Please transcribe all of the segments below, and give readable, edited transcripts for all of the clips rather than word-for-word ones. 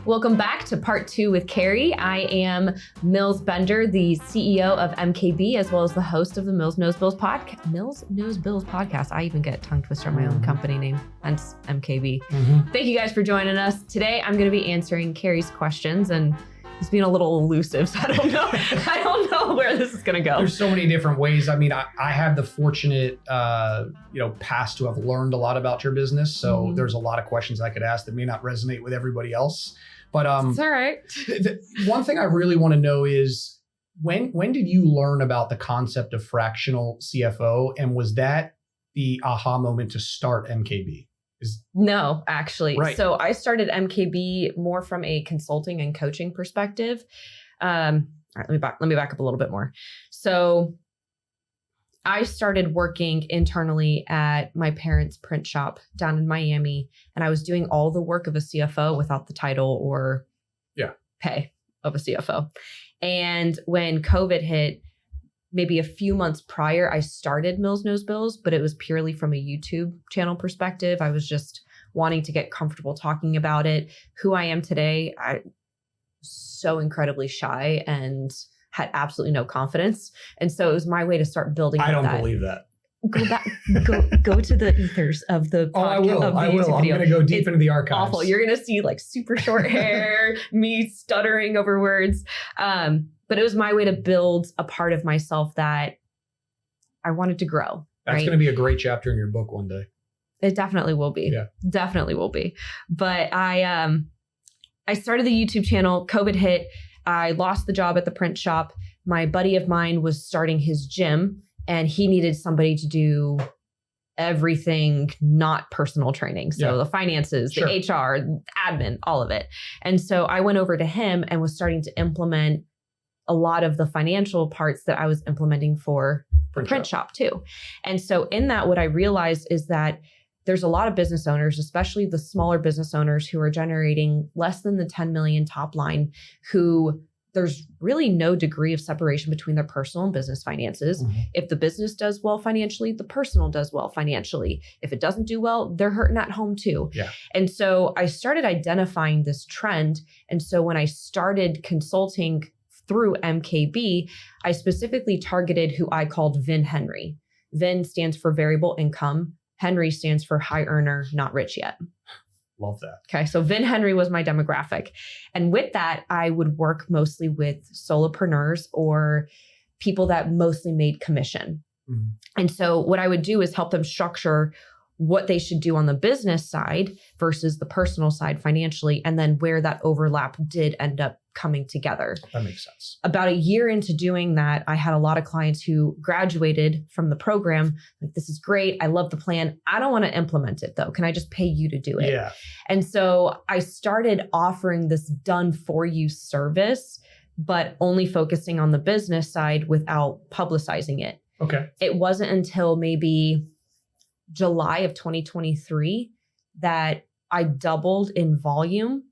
Welcome back to part 2 with Carey. I am Mills Bender, the CEO of MKB, as well as the host of the Mills Knows Bills podcast. Mills Knows Bills podcast. I even get tongue twister on my own company name, hence MKB. Thank you guys for joining us. Today, I'm going to be answering Carey's questions, and he's being a little elusive, so I don't know. I don't know where this is going to go. There's so many different ways. I mean, I have the fortunate, past to have learned a lot about your business. So there's a lot of questions I could ask that may not resonate with everybody else. But it's all right. One thing I really want to know is when did you learn about the concept of fractional CFO, and was that the aha moment to start MKB? No, actually. Right. So I started MKB more from a consulting and coaching perspective. All right, let me back up a little bit more. So I started working internally at my parents' print shop down in Miami, and I was doing all the work of a CFO without the title or pay of a CFO. And when COVID hit, maybe a few months prior, I started Mills Knows Bills, but it was purely from a YouTube channel perspective. I was just wanting to get comfortable talking about it. Who I am today, I'm so incredibly shy and had absolutely no confidence. And so it was my way to start building. I don't believe that. Go back, go to the ethers of the podcast. I will. I'm going to go deep into the archives. Awful. You're going to see like super short hair, me stuttering over words. But it was my way to build a part of myself that I wanted to grow. That's going to be a great chapter in your book one day. It definitely will be. Yeah. Definitely will be. But I started the YouTube channel. COVID hit. I lost the job at the print shop. My buddy of mine was starting his gym, and he needed somebody to do everything, not personal training. So the finances, the HR, admin, all of it. And so I went over to him and was starting to implement a lot of the financial parts that I was implementing for the print shop too. And so in that, what I realized is that there's a lot of business owners, especially the smaller business owners who are generating less than the 10 million top line, who there's really no degree of separation between their personal and business finances. If the business does well financially, the personal does well financially. If it doesn't do well, they're hurting at home too. And so I started identifying this trend. And so when I started consulting through MKB, I specifically targeted who I called Vin Henry. Vin stands for variable income. Henry stands for high earner, not rich yet. Love that. Okay, so Vin Henry was my demographic. And with that, I would work mostly with solopreneurs or people that mostly made commission. And so what I would do is help them structure what they should do on the business side versus the personal side financially, and then where that overlap did end up coming together. That makes sense. About a year into doing that, I had a lot of clients who graduated from the program. Like, this is great. I love the plan. I don't want to implement it though. Can I just pay you to do it? Yeah. And so I started offering this done for you service, but only focusing on the business side without publicizing it. Okay. It wasn't until maybe July of 2023 that I doubled in volume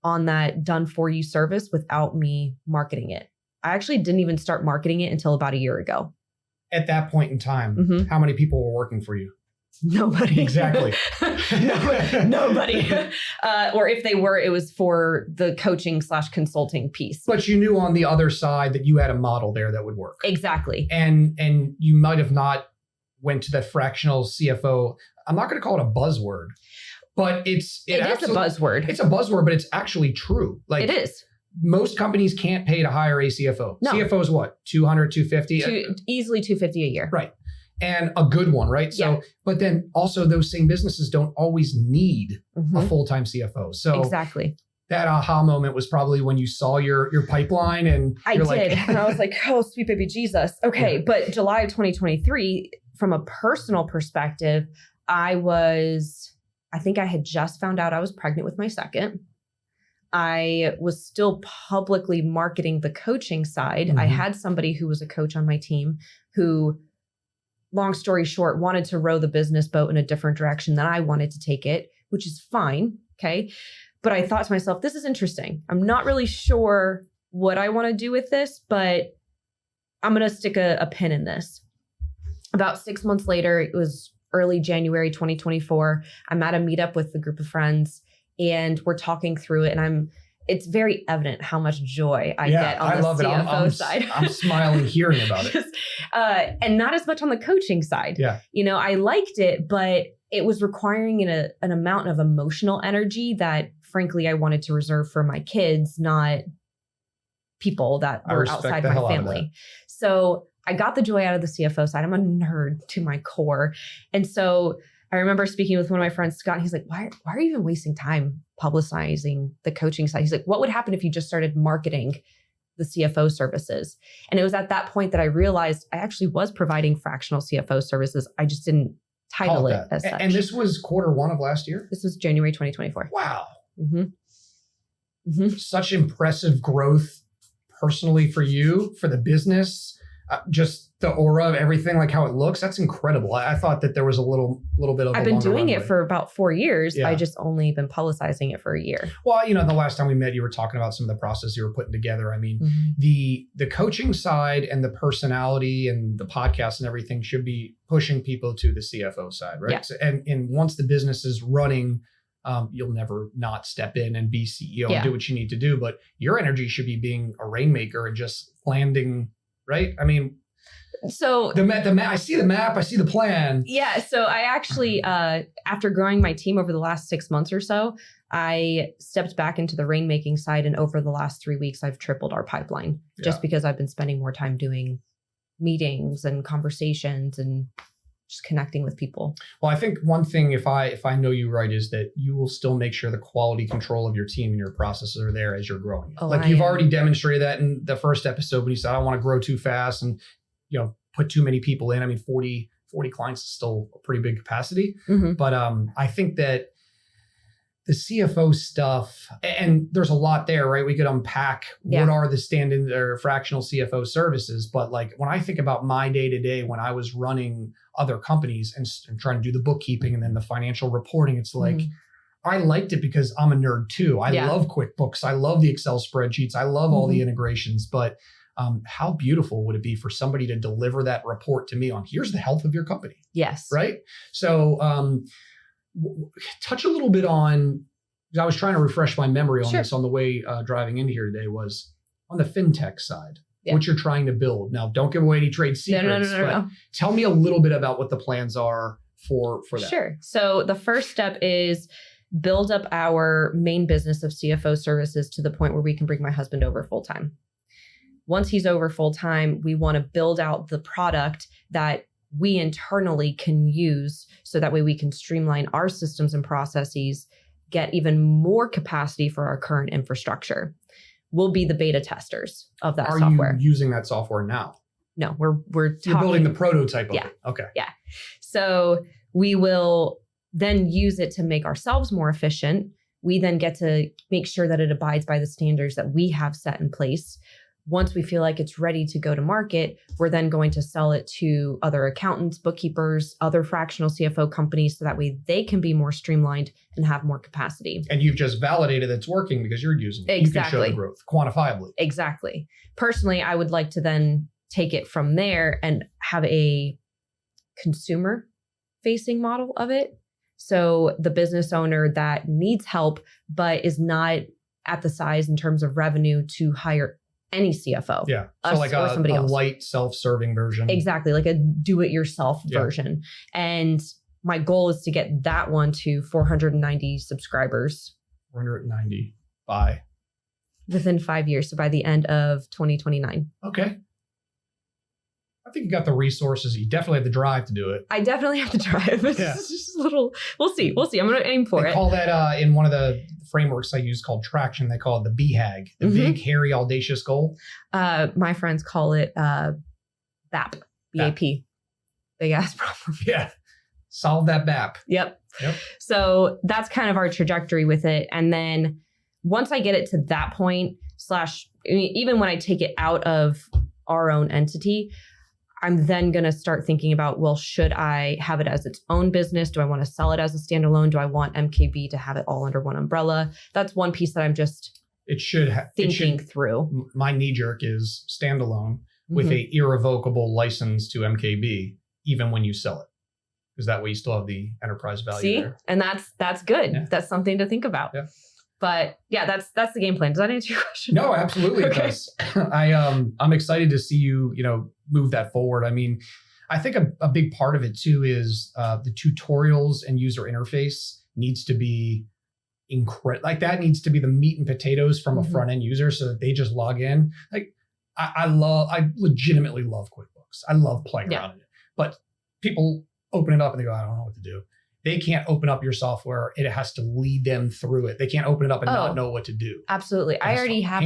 on that done for you service without me marketing it. I actually didn't even start marketing it until about a year ago. At that point in time, how many people were working for you? Nobody. Exactly. Nobody. Or if they were, it was for the coaching / consulting piece. But you knew on the other side that you had a model there that would work. Exactly. And you might have not went to the fractional CFO. I'm not going to call it a buzzword, but it is a buzzword. It's a buzzword, but it's actually true. Like, it is. Most companies can't pay to hire a CFO. No. CFO is what? 200, 250? Easily 250 a year. Right. And a good one, right? So, but then also those same businesses don't always need a full-time CFO. So exactly. That aha moment was probably when you saw your pipeline and you're like, and I was like, oh, sweet baby Jesus. Okay. Yeah. But July of 2023, from a personal perspective, I think I had just found out I was pregnant with my second. I was still publicly marketing the coaching side. I had somebody who was a coach on my team who, long story short, wanted to row the business boat in a different direction than I wanted to take it, which is fine. Okay. But I thought to myself, this is interesting. I'm not really sure what I want to do with this, but I'm going to stick a pin in this. About 6 months later, it was early January 2024. I'm at a meetup with a group of friends and we're talking through it. And it's very evident how much joy I get on the CFO side. I'm smiling hearing about it. And not as much on the coaching side. Yeah. I liked it, but it was requiring an amount of emotional energy that, frankly, I wanted to reserve for my kids, not people that were outside my family. So I got the joy out of the CFO side. I'm a nerd to my core. And so I remember speaking with one of my friends, Scott, and he's like, why are you even wasting time publicizing the coaching side? He's like, what would happen if you just started marketing the CFO services? And it was at that point that I realized I actually was providing fractional CFO services. I just didn't title it as such. And this was Q1 of last year? This was January 2024. Wow. Mm-hmm. Mm-hmm. Such impressive growth personally for you, for the business. Just the aura of everything, like how it looks, that's incredible. I thought that there was a little bit of. I've been doing it for about 4 years. Yeah. I just only been publicizing it for a year. Well, the last time we met, you were talking about some of the process you were putting together. I mean, the coaching side and the personality and the podcast and everything should be pushing people to the CFO side, right? Yeah. So, and once the business is running, you'll never not step in and be CEO and do what you need to do. But your energy should be being a rainmaker and just landing. Right? I mean, so the map, I see the map, I see the plan. Yeah. So I actually, after growing my team over the last 6 months or so, I stepped back into the rainmaking side. And over the last 3 weeks, I've tripled our pipeline just because I've been spending more time doing meetings and conversations and just connecting with people. Well, I think one thing, if I know you right, is that you will still make sure the quality control of your team and your processes are there as you're growing. You've already demonstrated that in the first episode when you said, I don't want to grow too fast and, put too many people in. I mean, 40 clients is still a pretty big capacity. Mm-hmm. But I think that the CFO stuff, and there's a lot there, right? We could unpack what are the stand-in or fractional CFO services. But like when I think about my day-to-day, when I was running other companies and trying to do the bookkeeping and then the financial reporting, it's like, I liked it because I'm a nerd too. I love QuickBooks. I love the Excel spreadsheets. I love all the integrations. But how beautiful would it be for somebody to deliver that report to me on here's the health of your company? Yes. Right? So touch a little bit on, because I was trying to refresh my memory on this on the way driving into here today, was on the fintech side, what you're trying to build. Now, don't give away any trade secrets, but tell me a little bit about what the plans are for that. Sure. So the first step is build up our main business of CFO services to the point where we can bring my husband over full time. Once he's over full time, we want to build out the product that we internally can use so that way we can streamline our systems and processes, get even more capacity for our current infrastructure. We'll be the beta testers of that software. Are you using that software now? No, we're You're building the prototype of it. Okay. Yeah. So we will then use it to make ourselves more efficient. We then get to make sure that it abides by the standards that we have set in place. Once we feel like it's ready to go to market, we're then going to sell it to other accountants, bookkeepers, other fractional CFO companies, so that way they can be more streamlined and have more capacity. And you've just validated it's working because you're using it. Exactly. You can show the growth quantifiably. Exactly. Personally, I would like to then take it from there and have a consumer-facing model of it. So the business owner that needs help, but is not at the size in terms of revenue to hire any CFO. Yeah. So like a light self-serving version. Exactly. Like a do-it-yourself version. And my goal is to get that one to 490 subscribers. 490 by? Within 5 years. So by the end of 2029. Okay. I think you got the resources. You definitely have the drive to do it. I definitely have the drive. It's just a little, we'll see. I'm going to aim for it. They call that in one of the frameworks I use called Traction, they call it the BHAG, the big, hairy, audacious goal. My friends call it BAP, B-A-P. Big ass problem. Yeah. Solve that BAP. Yep. So that's kind of our trajectory with it. And then once I get it to that point, even when I take it out of our own entity, I'm then going to start thinking about, well, should I have it as its own business? Do I want to sell it as a standalone? Do I want MKB to have it all under one umbrella? That's one piece that I'm just thinking through. My knee jerk is standalone with a irrevocable license to MKB, even when you sell it. Because that way you still have the enterprise value there. And that's good. Yeah. That's something to think about. Yeah. But yeah, that's the game plan. Does that answer your question? No, absolutely it does. I'm excited to see you, move that forward. I mean, I think a big part of it too is the tutorials and user interface needs to be incredible. Like that needs to be the meat and potatoes from a front end user so that they just log in. Like I legitimately love QuickBooks. I love playing around in it. But people open it up and they go, I don't know what to do. They can't open up your software. It has to lead them through it. They can't open it up and not know what to do. Absolutely. I already have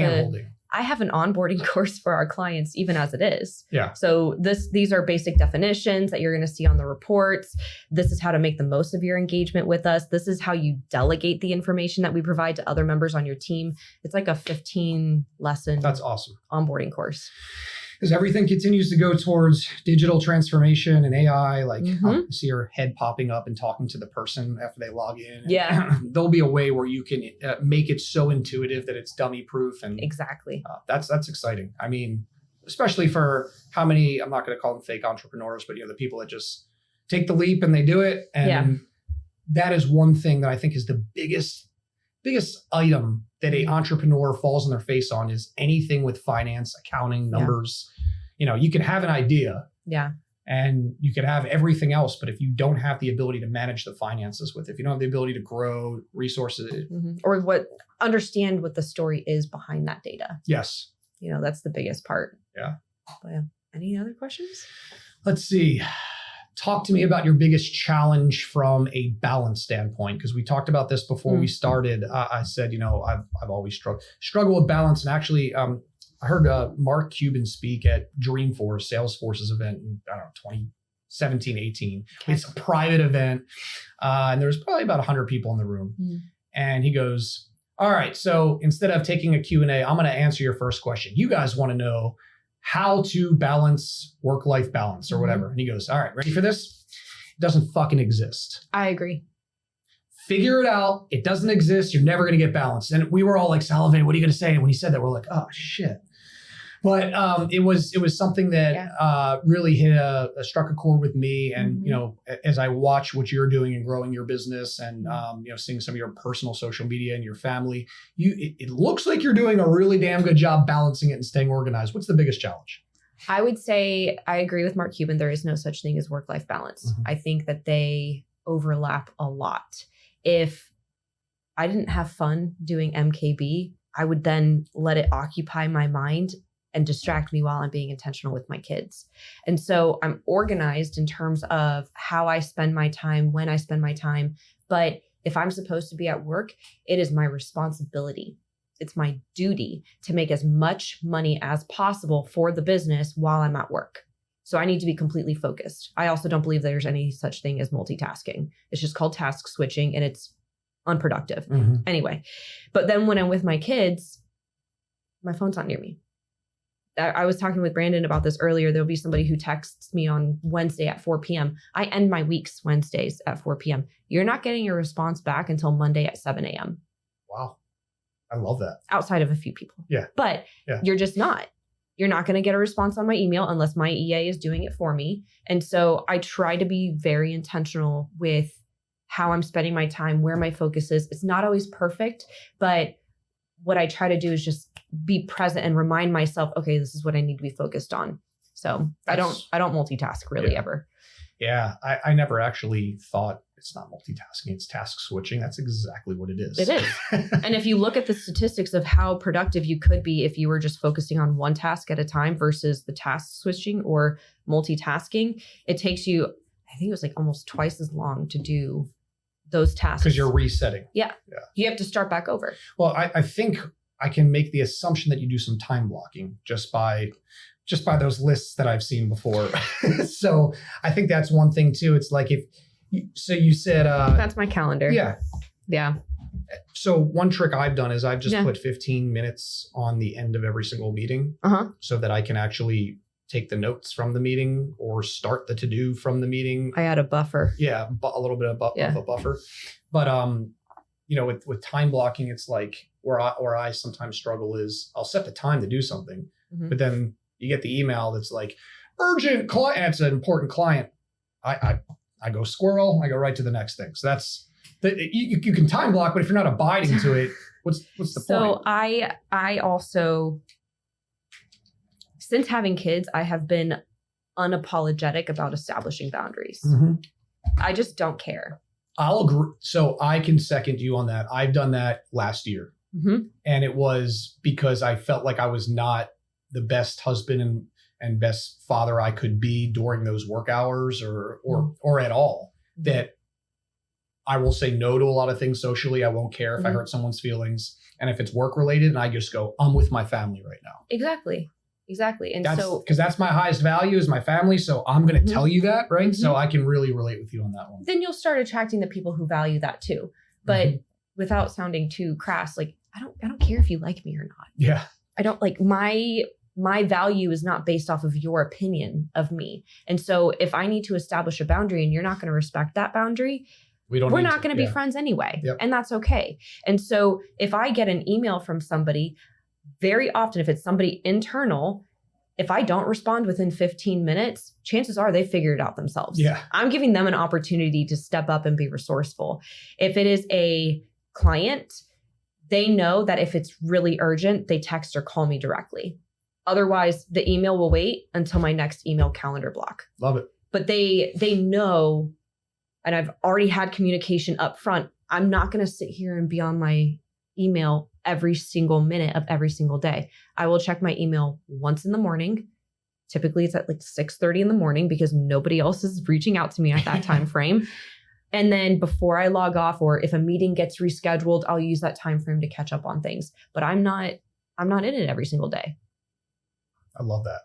I have an onboarding course for our clients, even as it is. Yeah. So these are basic definitions that you're going to see on the reports. This is how to make the most of your engagement with us. This is how you delegate the information that we provide to other members on your team. It's like a 15 lesson. That's awesome. Onboarding course. As everything continues to go towards digital transformation and AI, like I see your head popping up and talking to the person after they log in. Yeah. There'll be a way where you can make it so intuitive that it's dummy proof. And exactly. That's exciting. I mean, especially for how many, I'm not going to call them fake entrepreneurs, but the people that just take the leap and they do it. And that is one thing that I think is the biggest item that a entrepreneur falls on their face on is anything with finance, accounting, numbers. You can have an idea. Yeah. And you can have everything else, but if you don't have the ability to manage the finances with it, if you don't have the ability to grow resources. Or understand what the story is behind that data. Yes. That's the biggest part. Yeah. But any other questions? Let's see. Talk to me about your biggest challenge from a balance standpoint, because we talked about this before we started. I said, I've always struggled with balance. And actually, I heard Mark Cuban speak at Dreamforce, Salesforce's event in, 2017, 18. Okay. It's a private event. And there was probably about 100 people in the room. And he goes, all right, so instead of taking a Q&A, I'm going to answer your first question. You guys want to know how to balance work-life balance or whatever. And he goes, all right, ready for this? It doesn't fucking exist. I agree. Figure it out. It doesn't exist. You're never going to get balanced. And we were all like salivating. What are you going to say? And when he said that, we're like, oh shit. But it was something that really struck a chord with me. And as I watch what you're doing and growing your business, and seeing some of your personal social media and your family, it looks like you're doing a really damn good job balancing it and staying organized. What's the biggest challenge? I would say I agree with Mark Cuban. There is no such thing as work-life balance. I think that they overlap a lot. If I didn't have fun doing MKB, I would then let it occupy my mind and distract me while I'm being intentional with my kids. And so I'm organized in terms of how I spend my time, when I spend my time. But if I'm supposed to be at work, it is my responsibility. It's my duty to make as much money as possible for the business while I'm at work. So I need to be completely focused. I also don't believe there's any such thing as multitasking. It's just called task switching, and it's unproductive. Anyway, but then when I'm with my kids, my phone's not near me. I was talking with Brandon about this earlier. There'll be somebody who texts me on Wednesday at 4 p.m. I end my weeks Wednesdays at 4 p.m. You're not getting your response back until Monday at 7 a.m. Wow. I love that. Outside of a few people. Yeah. But you're just not. You're not going to get a response on my email unless my EA is doing it for me. And so I try to be very intentional with how I'm spending my time, where my focus is. It's not always perfect, but what I try to do is just be present and remind myself, okay, this is what I need to be focused on. So I don't multitask really ever. Yeah. I never actually thought it's not multitasking, it's task switching. That's exactly what it is. It is. And if you look at the statistics of how productive you could be if you were just focusing on one task at a time versus the task switching or multitasking, it takes you, I think it was like almost twice as long to do those tasks. Because you're resetting. Yeah. You have to start back over. Well, I think I can make the assumption that you do some time blocking just by those lists that I've seen before. So I think that's one thing too. It's like you said that's my calendar. Yeah. So one trick I've done is I've just put 15 minutes on the end of every single meeting so that I can actually take the notes from the meeting or start the to-do from the meeting. I add a buffer. Yeah, a little bit of a buffer. But with time blocking, it's like where I sometimes struggle is I'll set the time to do something, but then you get the email that's like urgent client. It's an important client. I go squirrel. I go right to the next thing. So that's You can time block, but if you're not abiding to it, what's the point? So I also, since having kids, I have been unapologetic about establishing boundaries. I just don't care. I'll agree. So I can second you on that. I've done that last year. And it was because I felt like I was not the best husband and best father I could be during those work hours or at all. That I will say no to a lot of things socially. I won't care if I hurt someone's feelings. And if it's work related, and I just go, I'm with my family right now. Exactly. And because that's my highest value is my family. So I'm going to tell you that, right? So I can really relate with you on that one. Then you'll start attracting the people who value that too. But without sounding too crass, like I don't care if you like me or not. Yeah. I don't like my value is not based off of your opinion of me. And so if I need to establish a boundary and you're not going to respect that boundary, we're not going to be friends anyway. And that's okay. And so if I get an email from somebody, very often, if it's somebody internal, if I don't respond within 15 minutes, chances are they figured it out themselves. I'm giving them an opportunity to step up and be resourceful. If it is a client, they know that if it's really urgent, they text or call me directly. Otherwise, the email will wait until my next email calendar block. Love it. But they know, and I've already had communication up front. I'm not going to sit here and be on my email every single minute of every single day. I will check my email once in the morning. Typically it's at like 6:30 in the morning because nobody else is reaching out to me at that time frame. And then before I log off, or if a meeting gets rescheduled, I'll use that time frame to catch up on things. But I'm not in it every single day. I love that.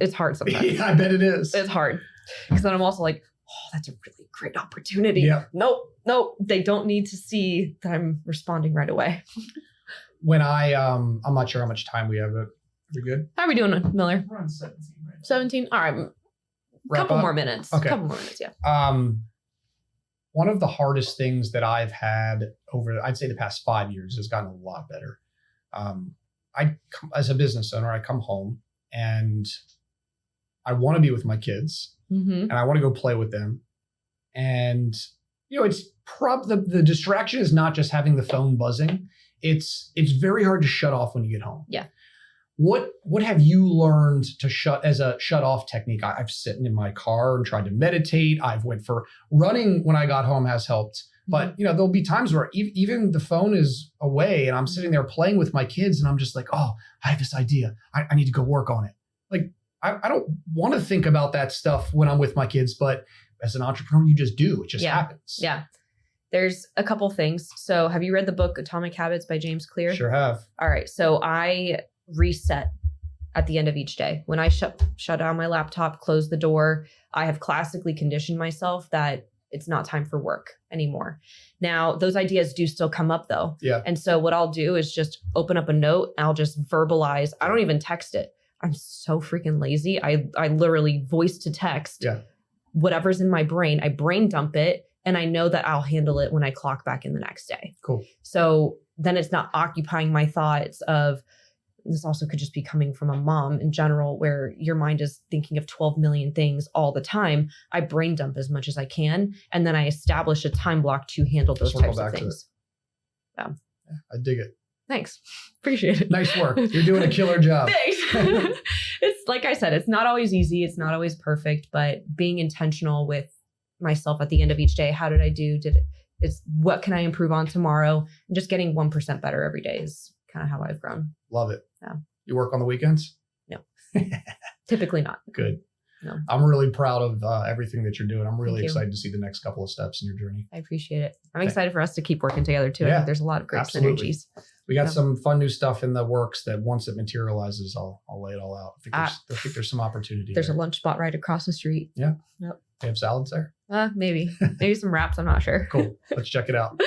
It's hard sometimes. I bet it is. It's hard. Because then I'm also like, oh, that's a really great opportunity. Nope. They don't need to see that I'm responding right away. When I'm not sure how much time we have, but we good? How are we doing, Miller? We're on 17 right now. 17? All right. Couple more minutes. Okay. Couple more minutes, yeah. One of the hardest things that I've had over, I'd say the past 5 years, has gotten a lot better. As a business owner, I come home and I want to be with my kids and I want to go play with them. And, it's the distraction is not just having the phone buzzing. It's very hard to shut off when you get home. Yeah. What have you learned to shut off technique? I've sitting in my car and tried to meditate. I've went for running when I got home has helped. But, there'll be times where even the phone is away and I'm sitting there playing with my kids and I'm just like, oh, I have this idea. I need to go work on it. Like, I don't want to think about that stuff when I'm with my kids, but as an entrepreneur, you just do. It just happens. Yeah. There's a couple things. So have you read the book Atomic Habits by James Clear? Sure have. All right. So I reset at the end of each day. When I shut down my laptop, close the door, I have classically conditioned myself that it's not time for work anymore. Now, those ideas do still come up though. Yeah. And so what I'll do is just open up a note and I'll just verbalize. I don't even text it. I'm so freaking lazy. I literally voice to text whatever's in my brain. I brain dump it and I know that I'll handle it when I clock back in the next day. Cool. So then it's not occupying my thoughts of, this also could just be coming from a mom in general, where your mind is thinking of 12 million things all the time. I brain dump as much as I can. And then I establish a time block to handle those types of things. Yeah, I dig it. Thanks. Appreciate it. Nice work. You're doing a killer job. Thanks. It's like I said, it's not always easy. It's not always perfect, but being intentional with myself at the end of each day. How did I do? It's what can I improve on tomorrow? And just getting 1% better every day is kind of how I've grown. Love it. Yeah. You work on the weekends? No. Typically not. Good. No. I'm really proud of everything that you're doing. I'm really Thank you. excited to see the next couple of steps in your journey. I appreciate it. I'm excited for us to keep working together too. Yeah, I think there's a lot of great synergies. We got some fun new stuff in the works that once it materializes, I'll lay it all out. I think there's some opportunity. There's a lunch spot right across the street. Yeah. Yep. They have salads there? Maybe some wraps. I'm not sure. Cool. Let's check it out.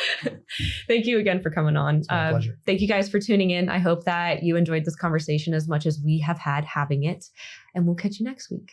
Thank you again for coming on. It's my pleasure. Thank you guys for tuning in. I hope that you enjoyed this conversation as much as we have had having it. And we'll catch you next week.